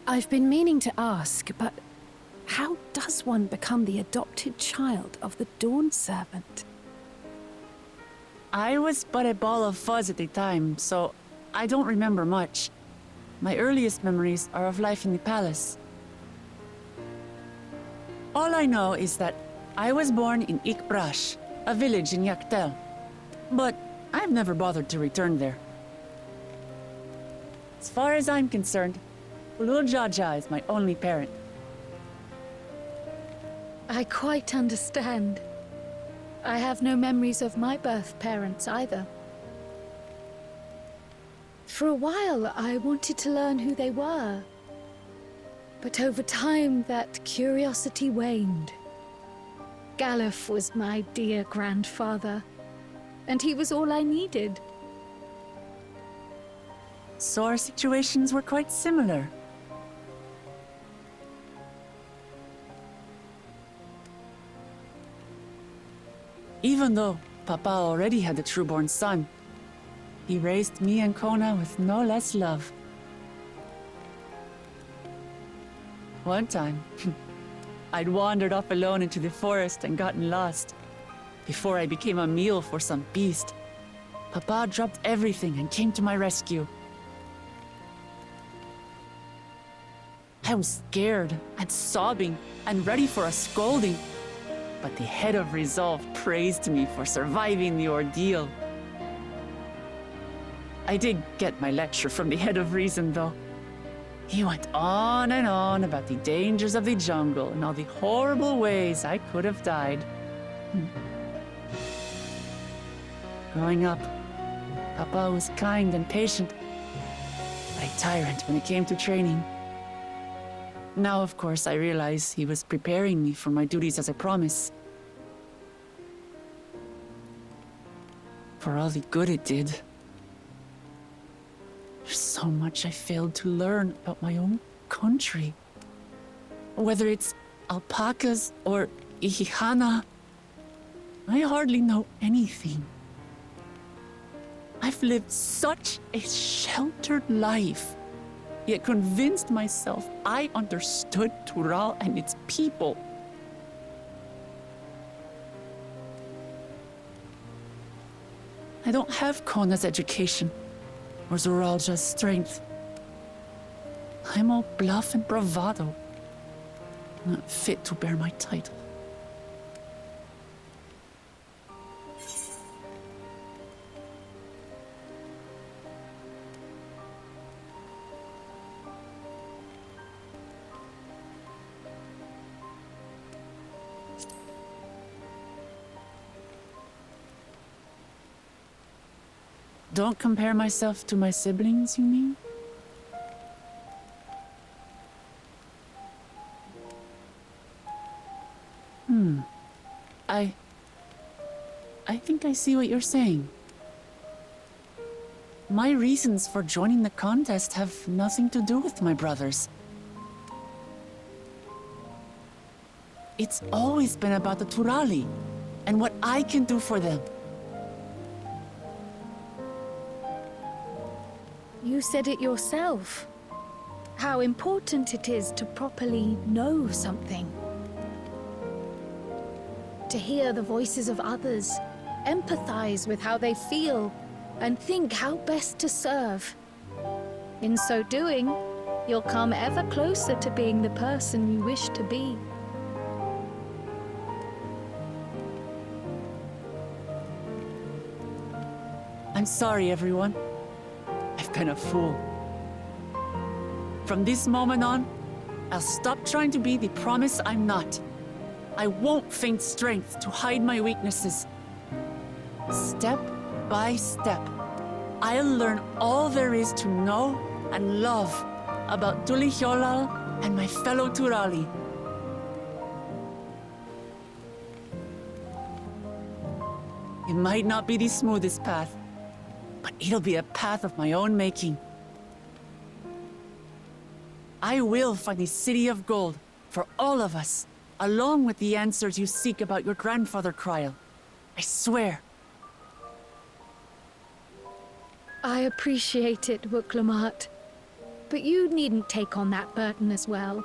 I've been meaning to ask, but how does one become the adopted child of the Dawn Servant? I was but a ball of fuzz at the time, so I don't remember much. My earliest memories are of life in the palace. All I know is that I was born in XIV, a village in Yaktel. But I've never bothered to return there. As far as I'm concerned, Ulul Jaja is my only parent. I quite understand. I have no memories of my birth parents either. For a while, I wanted to learn who they were. But over time, that curiosity waned. Galuf was my dear grandfather, and he was all I needed. So our situations were quite similar. Even though Papa already had a trueborn son, he raised me and Kona with no less love. One time, I'd wandered off alone into the forest and gotten lost. Before I became a meal for some beast, Papa dropped everything and came to my rescue. I was scared and sobbing and ready for a scolding, but the head of resolve praised me for surviving the ordeal. I did get my lecture from the head of reason, though. He went on and on about the dangers of the jungle and all the horrible ways I could have died. Growing up, Papa was kind and patient, but a tyrant when it came to training. Now, of course, I realize he was preparing me for my duties as a promise. For all the good it did. There's so much I failed to learn about my own country. Whether it's alpacas or Ihihana, I hardly know anything. I've lived such a sheltered life, yet convinced myself I understood Tural and its people. I don't have Kona's education, or Zoralja's strength. I'm all bluff and bravado, not fit to bear my title. Don't compare myself to my siblings, you mean? I think I see what you're saying. My reasons for joining the contest have nothing to do with my brothers. It's always been about the Turali and what I can do for them. You said it yourself. How important it is to properly know something. To hear the voices of others, empathize with how they feel, and think how best to serve. In so doing, you'll come ever closer to being the person you wish to be. I'm sorry, everyone. I've been a fool. From this moment on, I'll stop trying to be the promise I'm not. I won't feign strength to hide my weaknesses. Step by step, I'll learn all there is to know and love about Tulihyolal and my fellow Turali. It might not be the smoothest path, but it'll be a path of my own making. I will find the City of Gold for all of us, along with the answers you seek about your grandfather, Kryl. I swear. I appreciate it, Wuklamart. but you needn't take on that burden as well.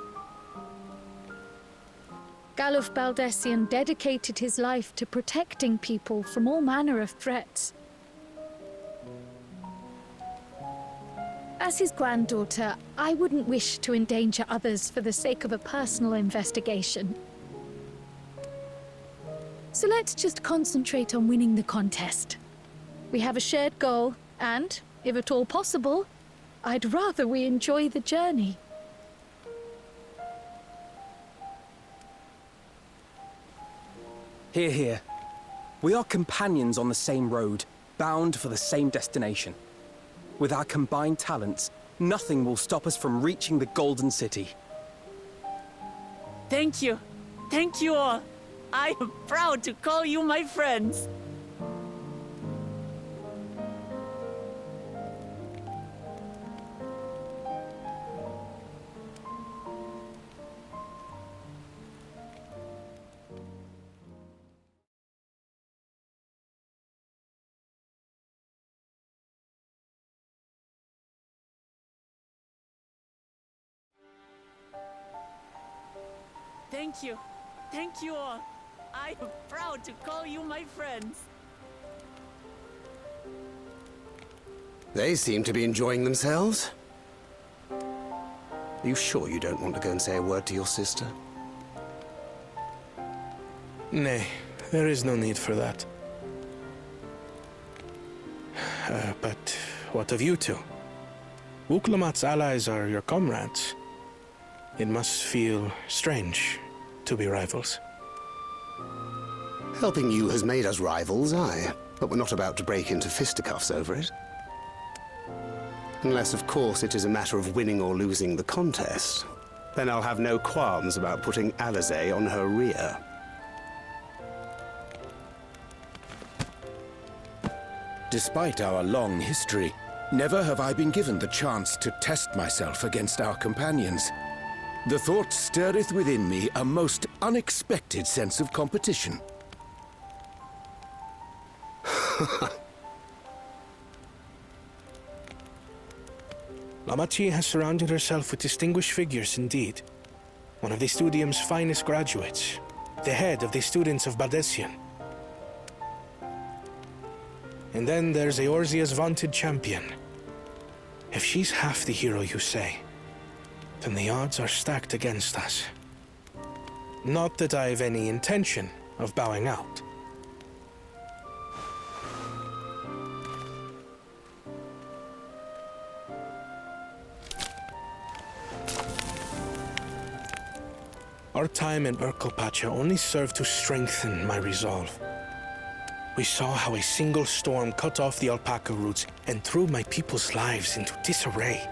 Galuf Baldessian dedicated his life to protecting people from all manner of threats. As his granddaughter, I wouldn't wish to endanger others for the sake of a personal investigation. So let's just concentrate on winning the contest. We have a shared goal, and, if at all possible, I'd rather we enjoy the journey. Hear, hear. We are companions on the same road, bound for the same destination. With our combined talents, nothing will stop us from reaching the Golden City. Thank you. Thank you all. I am proud to call you my friends. Thank you. Thank you all. I am proud to call you my friends. They seem to be enjoying themselves. Are you sure you don't want to go and say a word to your sister? Nay, there is no need for that. But what of you two? Wuklamat's allies are your comrades. It must feel strange to be rivals. Helping you has made us rivals, aye. But we're not about to break into fisticuffs over it. Unless, of course, it is a matter of winning or losing the contest. Then I'll have no qualms about putting Alizé on her rear. Despite our long history, never have I been given the chance to test myself against our companions. The thought stirreth within me a most unexpected sense of competition. Lamachi has surrounded herself with distinguished figures indeed. One of the Studium's finest graduates, the head of the students of Baldessian. And then there's Eorzea's vaunted champion. If she's half the hero you say, then the odds are stacked against us. Not that I have any intention of bowing out. Our time in Urkelpacha only served to strengthen my resolve. We saw how a single storm cut off the alpaca roots and threw my people's lives into disarray.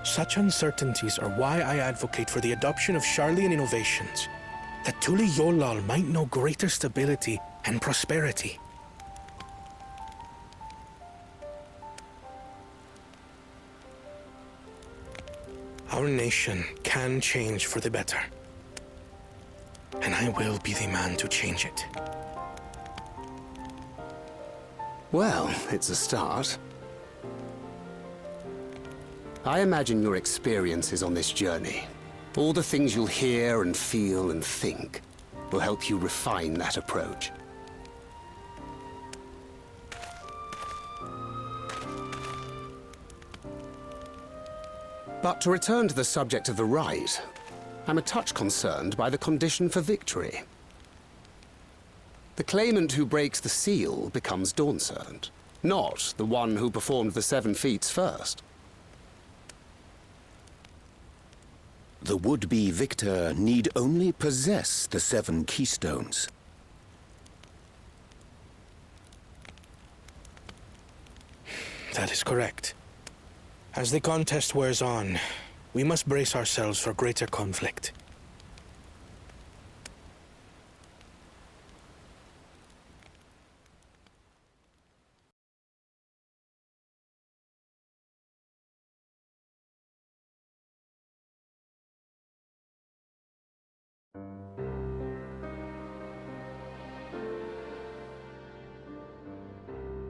Such uncertainties are why I advocate for the adoption of Sharlayan innovations, that Tuli Yolal might know greater stability and prosperity. Our nation can change for the better, and I will be the man to change it. Well, it's a start. I imagine your experiences on this journey, all the things you'll hear and feel and think, will help you refine that approach. But to return to the subject of the rite, I'm a touch concerned by the condition for victory. The claimant who breaks the seal becomes Dawn Servant, not the one who performed the 7 feats first. The would-be victor need only possess the 7 keystones. That is correct. As the contest wears on, we must brace ourselves for greater conflict.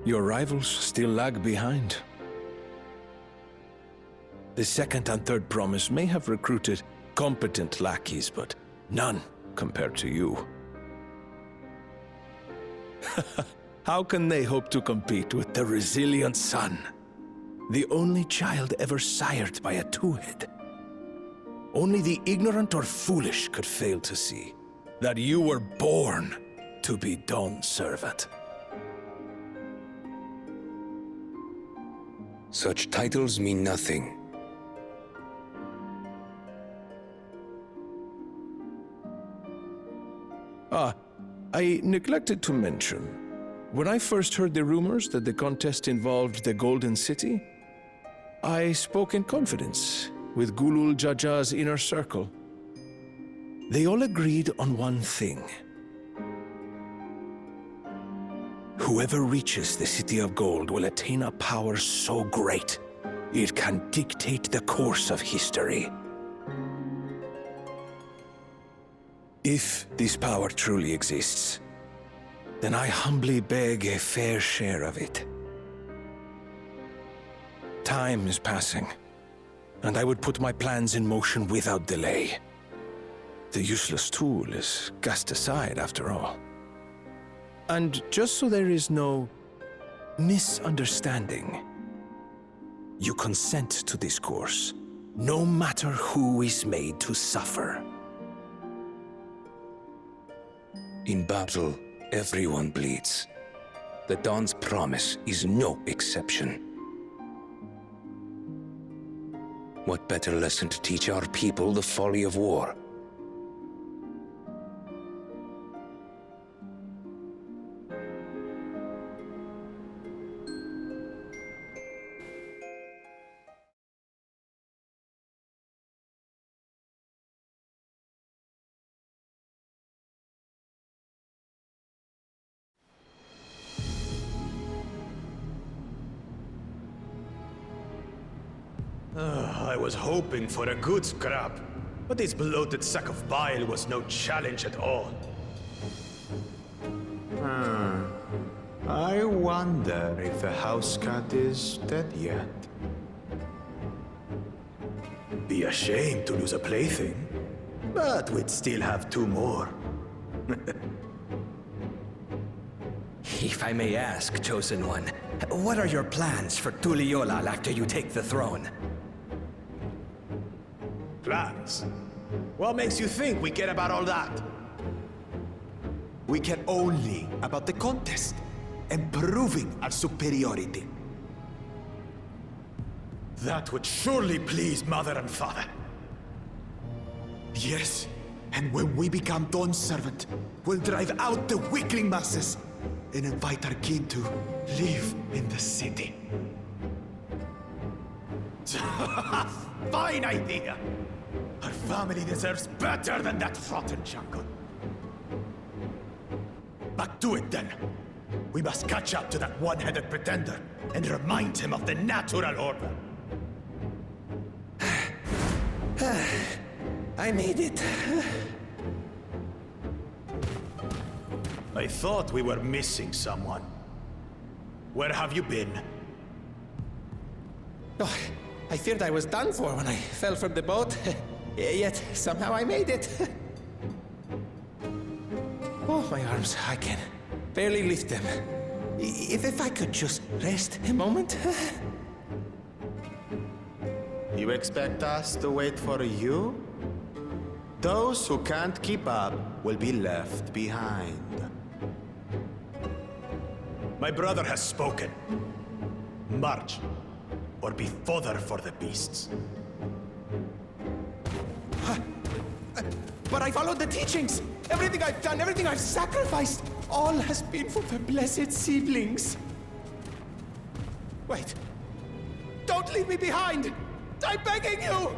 Your rivals still lag behind. The second and third promise may have recruited competent lackeys, but none compared to you. How can they hope to compete with the resilient son? The only child ever sired by a two-head. Only the ignorant or foolish could fail to see that you were born to be Dawn's servant. Such titles mean nothing. I neglected to mention, when I first heard the rumors that the contest involved the Golden City, I spoke in confidence with Gulul Jaja's inner circle. They all agreed on one thing. Whoever reaches the City of Gold will attain a power so great, it can dictate the course of history. If this power truly exists, then I humbly beg a fair share of it. Time is passing, and I would put my plans in motion without delay. The useless tool is cast aside, after all. And just so there is no misunderstanding, you consent to this course, no matter who is made to suffer. In battle, everyone bleeds. The Dawn's promise is no exception. What better lesson to teach our people the folly of war? I was hoping for a good scrap, but this bloated sack of bile was no challenge at all. I wonder if the house cat is dead yet. Be a shame to lose a plaything, but we'd still have two more. If I may ask, Chosen One, what are your plans for Tuliyollal after you take the throne? Plans? What makes you think we care about all that? We care only about the contest and proving our superiority. That would surely please Mother and Father. Yes, and when we become Dawn's servant, we'll drive out the weakling masses and invite our kin to live in the city. Fine idea! Our family deserves better than that rotten jungle. Back to it then. We must catch up to that one-headed pretender and remind him of the natural order. I made it. I thought we were missing someone. Where have you been? Oh, I feared I was done for when I fell from the boat. Yet, somehow I made it. Oh, my arms, I can barely lift them. If I could just rest a moment. You expect us to wait for you? Those who can't keep up will be left behind. My brother has spoken. March, or be fodder for the beasts. But I followed the teachings. Everything I've done, everything I've sacrificed, all has been for the blessed seedlings. Wait. Don't leave me behind! I'm begging you!